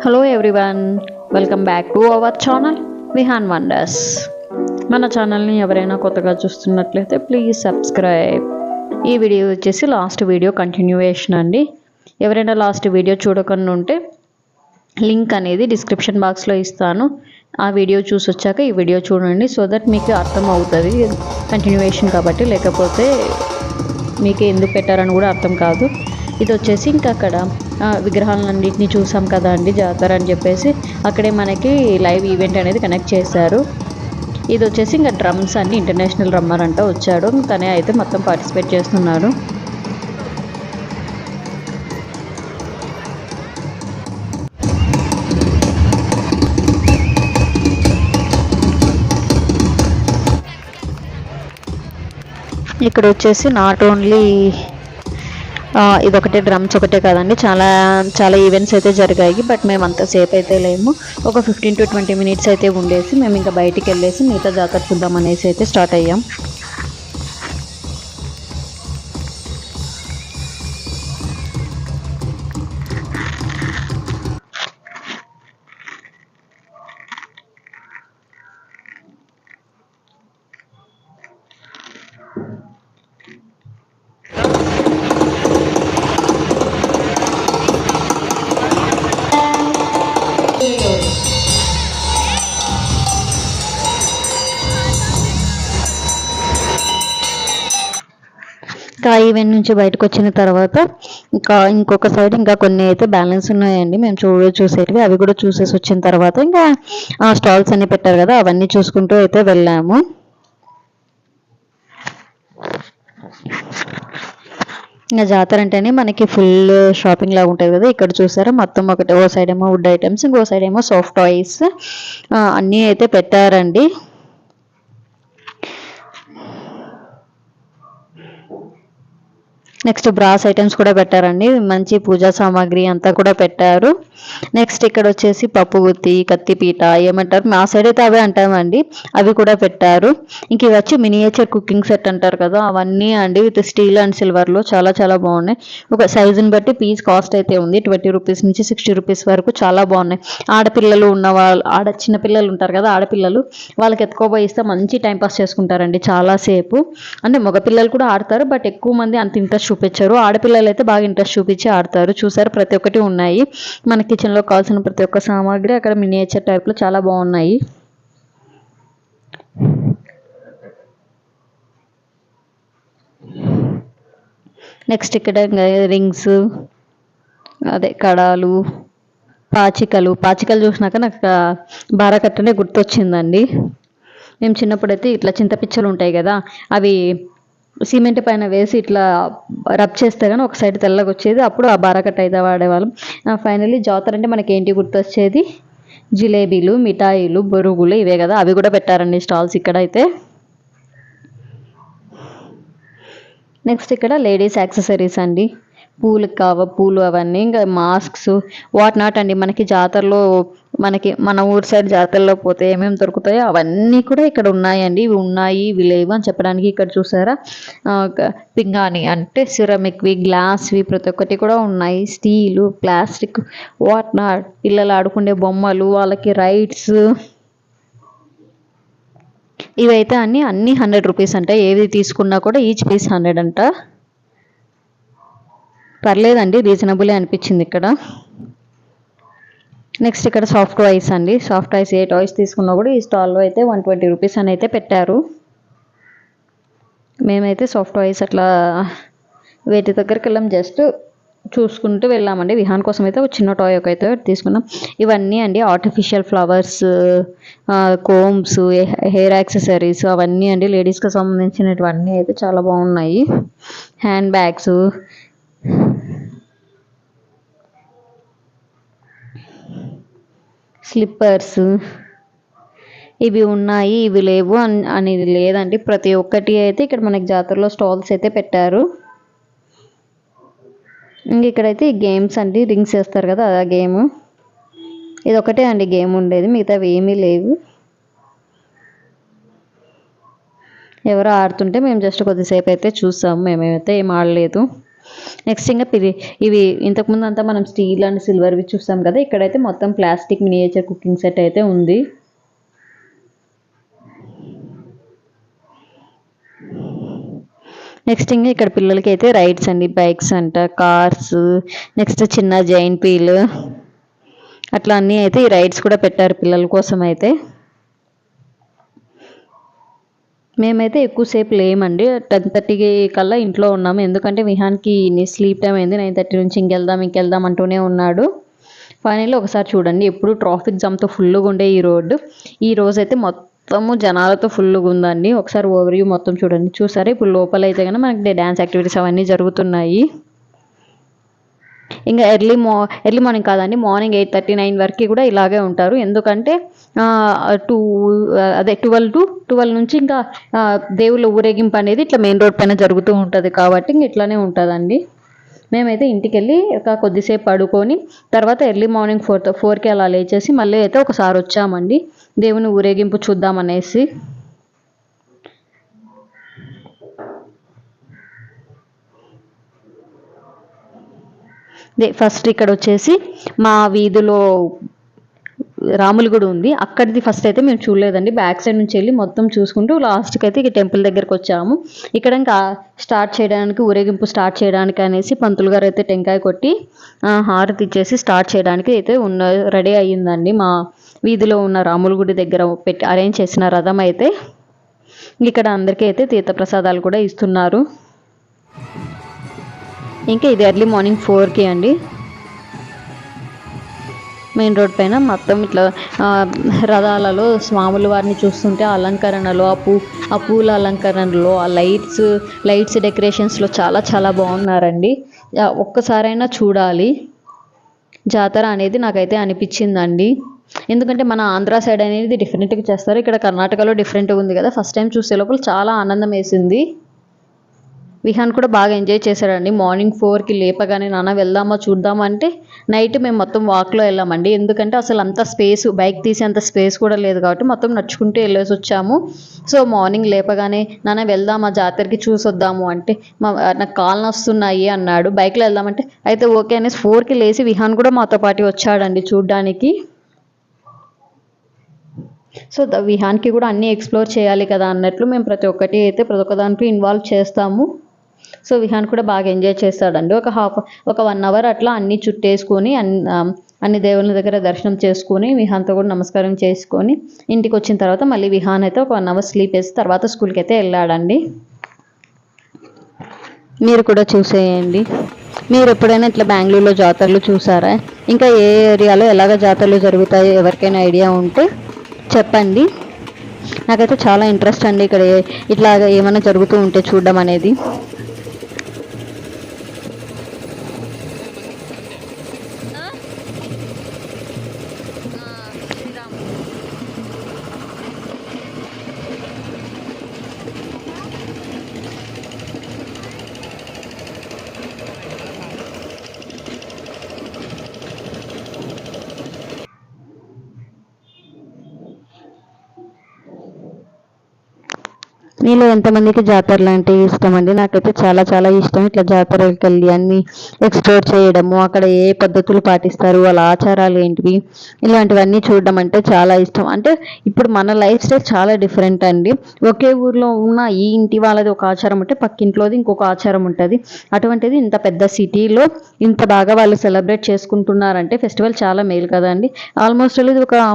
Hello everyone, welcome back to our channel Vihaan wonders. మన ఛానల్ని ఎవరైనా కొత్తగా చూస్తున్నట్లయితే ప్లీజ్ సబ్స్క్రైబ్. ఈ వీడియో వచ్చేసి లాస్ట్ వీడియో కంటిన్యూయేషన్ అండి. ఎవరైనా లాస్ట్ వీడియో చూడకుండా ఉంటే లింక్ అనేది డిస్క్రిప్షన్ బాక్స్లో ఇస్తాను. ఆ వీడియో చూసి వచ్చాక ఈ వీడియో చూడండి, సో దట్ మీకు అర్థం అవుతుంది కంటిన్యూయేషన్ కాబట్టి. లేకపోతే మీకు ఎందుకు పెట్టారని కూడా అర్థం కాదు. ఇది వచ్చేసి ఇంకా అక్కడ విగ్రహాలన్నింటినీ చూసాం కదా అండి, జాతర అని చెప్పేసి అక్కడే మనకి లైవ్ ఈవెంట్ అనేది కనెక్ట్ చేశారు. ఇది వచ్చేసి ఇంకా డ్రమ్స్ అన్ని ఇంటర్నేషనల్ డ్రమ్మర్ అంట వచ్చాడు, తనే అయితే మొత్తం పార్టిసిపేట్ చేస్తున్నాడు. ఇక్కడ వచ్చేసి నాట్ ఓన్లీ ఇదొకటే డ్రమ్స్ ఒకటే కాదండి, చాలా చాలా ఈవెంట్స్ అయితే జరిగాయి. బట్ మేము అంతసేపు అయితే లేము, ఒక 15 to 20 మినిట్స్ అయితే ఉండేసి మేము ఇంకా బయటికి వెళ్ళేసి మిగతా జాతర చూద్దాం అనేసి అయితే స్టార్ట్ అయ్యాం. ఇంకా ఈవెంట్ నుంచి బయటకు వచ్చిన తర్వాత ఇంకా ఇంకొక సైడ్ ఇంకా కొన్ని అయితే బ్యాలెన్స్ ఉన్నాయండి మేము చూసేటివి, అవి కూడా చూసేసి వచ్చిన తర్వాత ఇంకా స్టాల్స్ అన్ని పెట్టారు కదా, అవన్నీ చూసుకుంటూ అయితే వెళ్ళాము. ఇంకా జాతర అంటేనే మనకి ఫుల్ షాపింగ్ లాగా ఉంటుంది కదా. ఇక్కడ చూసారా మొత్తం ఒకటి, ఓ సైడ్ ఏమో వుడ్ ఐటమ్స్, ఇంకో సైడ్ ఏమో సాఫ్ట్ టాయ్స్ అన్నీ అయితే పెట్టారండి. నెక్స్ట్ బ్రాస్ ఐటమ్స్ కూడా పెట్టారండి, మంచి పూజా సామాగ్రి అంతా కూడా పెట్టారు. నెక్స్ట్ ఇక్కడ వచ్చేసి పప్పు గుత్తి, కత్తిపీట ఏమంటారు, మా సైడ్ అయితే అవే అంటామండి, అవి కూడా పెట్టారు. ఇంక ఇవి వచ్చి మినియేచర్ కుకింగ్ సెట్ అంటారు కదా, అవన్నీ అండి విత్ స్టీల్ అండ్ సిల్వర్లో చాలా చాలా బాగున్నాయి. ఒక సైజుని బట్టి పీస్ కాస్ట్ అయితే ఉంది 20 రూపీస్ నుంచి 60 రూపీస్ వరకు, చాలా బాగున్నాయి. ఆడపిల్లలు ఉన్న వాళ్ళు, చిన్న పిల్లలు ఉంటారు కదా ఆడపిల్లలు, వాళ్ళకి ఎత్తుకోబోయిస్తే మంచి టైంపాస్ చేసుకుంటారండి చాలాసేపు. అంటే మగపిల్లలు కూడా ఆడతారు, బట్ ఎక్కువ మంది అంత ఇంట్రెస్ట్ చూపించారు, ఆడపిల్లలు అయితే బాగా ఇంట్రెస్ట్ చూపించి ఆడతారు. చూసారు ప్రతి ఒక్కటి ఉన్నాయి, మన కిచెన్లో కావాల్సిన ప్రతి ఒక్క సామాగ్రి అక్కడ మినియేచర్ టైప్లో చాలా బాగున్నాయి. నెక్స్ట్ ఇక్కడ రింగ్స్, అదే కడాలు, పాచికలు చూసినాక నాకు బారాకట్టనే గుర్తొచ్చిందండి. మేము చిన్నప్పుడైతే ఇట్లా చింతపిచ్చలు ఉంటాయి కదా, అవి సిమెంట్ పైన వేసి ఇట్లా రబ్ చేస్తే కానీ ఒక సైడ్ తెల్లగా వచ్చేది, అప్పుడు ఆ బారాకట్ట అయితే వాడేవాళ్ళం. ఫైనల్లీ జాతర అంటే మనకి ఏంటి గుర్తొచ్చేది, జిలేబీలు, మిఠాయిలు, బొరుగులు ఇవే కదా, అవి కూడా పెట్టారండి స్టాల్స్ ఇక్కడ అయితే. నెక్స్ట్ ఇక్కడ లేడీస్ యాక్సెసరీస్ అండి, పూలు అవన్నీ, ఇంకా మాస్క్స్ వాట్ నాట్ అండి. మనకి జాతరలో మన ఊరు సైడ్ జాతరలో పోతే ఏమేమి దొరుకుతాయో అవన్నీ కూడా ఇక్కడ ఉన్నాయండి. ఇవి ఉన్నాయి ఇవి లేవు అని చెప్పడానికి ఇక్కడ చూసారా, పింగాణి అంటే సిరమిక్వి, గ్లాస్వి ప్రతి ఒక్కటి కూడా ఉన్నాయి. స్టీలు, ప్లాస్టిక్ వాట్ నాట్, పిల్లలు ఆడుకునే బొమ్మలు, వాళ్ళకి రైడ్స్, ఇవైతే అన్నీ 100 రూపీస్ అంట. ఏది తీసుకున్నా కూడా ఈచ్ పీస్ 100 అంట. పర్లేదండి, రీజనబులే అనిపించింది ఇక్కడ. నెక్స్ట్ ఇక్కడ సాఫ్ట్ టాయ్స్ అండి, సాఫ్ట్ టాయ్స్ ఏ టాయ్స్ తీసుకున్నా కూడా ఈ స్టాల్లో అయితే 120 రూపీస్ అని అయితే పెట్టారు. మేమైతే సాఫ్ట్ టాయ్స్ అట్లా వేటి దగ్గరికి వెళ్ళాం, జస్ట్ చూసుకుంటూ వెళ్ళామండి. విహాన్ కోసం అయితే ఒక చిన్న టాయ్ అయితే తీసుకున్నాం. ఇవన్నీ అండి artificial flowers, combs, hair accessories అవన్నీ అండి, లేడీస్కి సంబంధించినటువన్నీ అయితే చాలా బాగున్నాయి. హ్యాండ్ బ్యాగ్స్, స్లిప్పర్స్ ఇవి ఉన్నాయి ఇవి లేవు అనేది లేదండి, ప్రతి ఒక్కటి అయితే ఇక్కడ మనకి జాతరలో స్టాల్స్ అయితే పెట్టారు. ఇంక ఇక్కడైతే ఈ గేమ్స్ అండి, రింగ్స్ వేస్తారు కదా ఆ గేమ్, ఇది ఒకటే అండి గేమ్ ఉండేది, మిగతావి ఏమీ లేవు. ఎవరో ఆడుతుంటే మేము జస్ట్ కొద్దిసేపు అయితే చూసాము, మేమైతే ఏం ఆడలేదు. నెక్స్ట్ ఇంకా ఇవి ఇంతకుముందు అంతా మనం స్టీల్ అండ్ సిల్వర్వి చూస్తాం కదా, ఇక్కడైతే మొత్తం ప్లాస్టిక్ మినియేచర్ కుకింగ్ సెట్ అయితే ఉంది. నెక్స్ట్ ఇంకా ఇక్కడ పిల్లలకి అయితే రైడ్స్ అండి, బైక్స్ అంట, కార్స్, నెక్స్ట్ చిన్న జైంట్ వీల్, అట్లా అన్నీ అయితే ఈ రైడ్స్ కూడా పెట్టారు పిల్లల కోసం అయితే. మేమైతే ఎక్కువసేపు లేమండి, 10:30 కల్లా ఇంట్లో ఉన్నాము. ఎందుకంటే విహాన్కి స్లీప్ టైం అయింది, 9:30 నుంచి ఇంకెళ్దాం అంటూనే ఉన్నాడు. ఫైనల్లీ ఒకసారి చూడండి, ఎప్పుడు ట్రాఫిక్ జామ్తో ఫుల్గా ఉండే ఈ రోడ్డు ఈ రోజైతే మొత్తము జనాలతో ఫుల్గా ఉందండి. ఒకసారి ఓవర్ వ్యూ మొత్తం చూడండి. చూసారా ఇప్పుడు లోపల అయితే కనుక మనకి డ్యాన్స్ యాక్టివిటీస్ అవన్నీ జరుగుతున్నాయి. ఇంకా ఎర్లీ మార్నింగ్ కాదండి, మార్నింగ్ 8:30, 9 వరకు కూడా ఇలాగే ఉంటారు. ఎందుకంటే 12 నుంచి ఇంకా దేవుళ్ళ ఊరేగింపు అనేది ఇట్లా మెయిన్ రోడ్ పైన జరుగుతూ ఉంటుంది కాబట్టి ఇంక ఇట్లానే ఉంటుందండి. మేమైతే ఇంటికి వెళ్ళి కొద్దిసేపు పడుకొని తర్వాత ఎర్లీ మార్నింగ్ 4కి అలా లేచేసి మళ్ళీ అయితే ఒకసారి వచ్చామండి దేవుని ఊరేగింపు చూద్దామనేసి. ఫస్ట్ ఇక్కడ వచ్చేసి మా వీధిలో రాముల గుడి ఉంది, అక్కడిది ఫస్ట్ అయితే మేము చూడలేదండి. బ్యాక్ సైడ్ నుంచి వెళ్ళి మొత్తం చూసుకుంటూ లాస్ట్కి అయితే ఈ టెంపుల్ దగ్గరకు వచ్చాము. ఇక్కడ ఇంకా స్టార్ట్ చేయడానికి, ఊరేగింపు స్టార్ట్ చేయడానికి అనేసి పంతులు గారు అయితే టెంకాయ కొట్టి హారతి ఇచ్చేసి స్టార్ట్ చేయడానికి అయితే రెడీ అయ్యిందండి. మా వీధిలో ఉన్న రాముల గుడి దగ్గర పెట్టి అరేంజ్ చేసిన రథం అయితే ఇక్కడ అందరికీ అయితే తీర్థప్రసాదాలు కూడా ఇస్తున్నారు. ఇంకా ఇది ఎర్లీ మార్నింగ్ 4కి అండి. మెయిన్ రోడ్ పైన మొత్తం ఇట్లా రథాలలో స్వాముల వారిని చూస్తుంటే అలంకరణలో ఆ పూల అలంకరణలో ఆ లైట్స్ డెకరేషన్స్లో చాలా చాలా బాగున్నారండి. ఒక్కసారైనా చూడాలి జాతర అనేది నాకైతే అనిపించిందండి. ఎందుకంటే మన ఆంధ్ర సైడ్ అనేది డిఫరెంట్గా చేస్తారు, ఇక్కడ కర్ణాటకలో డిఫరెంట్గా ఉంది కదా. ఫస్ట్ టైం చూసే లోపల చాలా ఆనందం వేసింది. విహాన్ కూడా బాగా ఎంజాయ్ చేశాడండి. మార్నింగ్ 4కి లేపగానే నాన్న వెళ్దామా చూద్దామా అంటే నైట్ మేము మొత్తం వాక్లో వెళ్ళామండి. ఎందుకంటే అసలు అంత స్పేస్, బైక్ తీసేంత స్పేస్ కూడా లేదు కాబట్టి మొత్తం నడుచుకుంటూ వెళ్ళేసి వచ్చాము. సో మార్నింగ్ లేపగానే నాన్న వెళ్దామా జాతరకి చూసొద్దాము అంటే నాకు కాళ్ళు నొస్తున్నాయి అన్నాడు. బైక్లో వెళ్దామంటే అయితే ఓకే అనేసి 4కి లేచి విహాన్ కూడా మాతో పాటు వచ్చాడండి చూడ్డానికి. సో విహాన్కి కూడా అన్నీ ఎక్స్ప్లోర్ చేయాలి కదా అన్నట్లు మేము ప్రతి ఒక్క దాంట్లో ఇన్వాల్వ్ చేస్తాము. సో విహాన్ కూడా బాగా ఎంజాయ్ చేస్తాడండి. ఒక 1 అవర్ అట్లా అన్నీ చుట్టేసుకొని అన్ని దేవుళ్ళ దగ్గర దర్శనం చేసుకొని విహాన్తో కూడా నమస్కారం చేసుకొని ఇంటికి వచ్చిన తర్వాత మళ్ళీ విహాన్ అయితే ఒక 1 అవర్ స్లీప్ వేసి తర్వాత స్కూల్కి అయితే వెళ్ళాడండి. మీరు కూడా చూసేయండి. మీరు ఎప్పుడైనా ఇట్లా బెంగళూరులో జాతరలు చూసారా? ఇంకా ఏ ఏరియాలో ఎలాగ జాతరలు జరుగుతాయో ఎవరికైనా ఐడియా ఉంటే చెప్పండి. నాకైతే చాలా ఇంట్రెస్ట్ అండి ఇక్కడ ఇట్లాగ ఏమైనా జరుగుతూ ఉంటే చూడడం అనేది. మీలో ఎంతమందికి జాతరలు అంటే ఇష్టం అండి? నాకైతే చాలా చాలా ఇష్టం. ఇట్లా జాతరలకు వెళ్ళి అన్నీ ఎక్స్ప్లోర్ చేయడము, అక్కడ ఏ పద్ధతులు పాటిస్తారు, వాళ్ళ ఆచారాలు ఏంటివి, ఇలాంటివన్నీ చూడడం అంటే చాలా ఇష్టం. అంటే ఇప్పుడు మన లైఫ్ స్టైల్ చాలా డిఫరెంట్ అండి. ఒకే ఊర్లో ఉన్న ఈ ఇంటి వాళ్ళది ఒక ఆచారం ఉంటే పక్కింట్లోది ఇంకొక ఆచారం ఉంటుంది. అటువంటిది ఇంత పెద్ద సిటీలో ఇంత బాగా వాళ్ళు సెలబ్రేట్ చేసుకుంటున్నారంటే ఫెస్టివల్ చాలా మేలు కదండి. ఆల్మోస్ట్ ఇది ఒక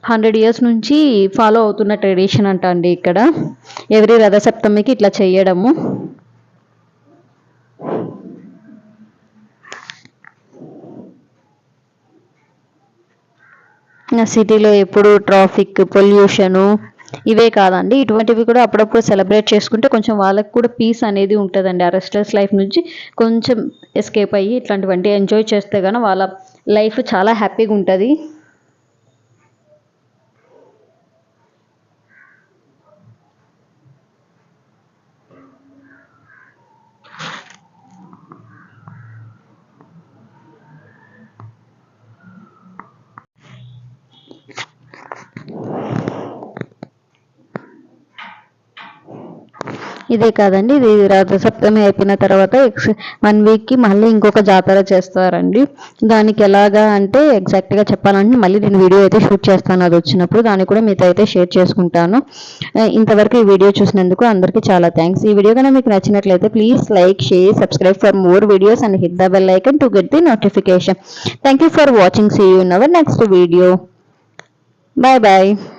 100 years నుంచి ఫాలో అవుతున్న ట్రెడిషన్ అంట అండి ఇక్కడ ఎవ్రీ రథసప్తమికి ఇట్లా చేయడము. సిటీలో ఎప్పుడు ట్రాఫిక్, పొల్యూషను ఇవే కాదండి, ఇటువంటివి కూడా అప్పుడప్పుడు సెలబ్రేట్ చేసుకుంటే కొంచెం వాళ్ళకి కూడా పీస్ అనేది ఉంటుందండి. ఆ రెస్ట్లెస్ లైఫ్ నుంచి కొంచెం ఎస్కేప్ అయ్యి ఇట్లాంటివంటి ఎంజాయ్ చేస్తే కానీ వాళ్ళ లైఫ్ చాలా హ్యాపీగా ఉంటుంది. ఇదే కాదండి, ఇది రథసప్తమి అయిపోయిన తర్వాత 1 వీక్కి మళ్ళీ ఇంకొక జాతర చేస్తారండి. దానికి ఎలాగా అంటే ఎగ్జాక్ట్గా చెప్పాలంటే మళ్ళీ నేను వీడియో అయితే షూట్ చేస్తాను అది వచ్చినప్పుడు, దాన్ని కూడా మీతో అయితే షేర్ చేసుకుంటాను. ఇంతవరకు ఈ వీడియో చూసినందుకు అందరికీ చాలా థ్యాంక్స్. ఈ వీడియో కనుక మీకు నచ్చినట్లయితే please like, share, subscribe for more videos and hit the bell icon to get the notification. Thank you for watching. See you in our next video. Bye bye.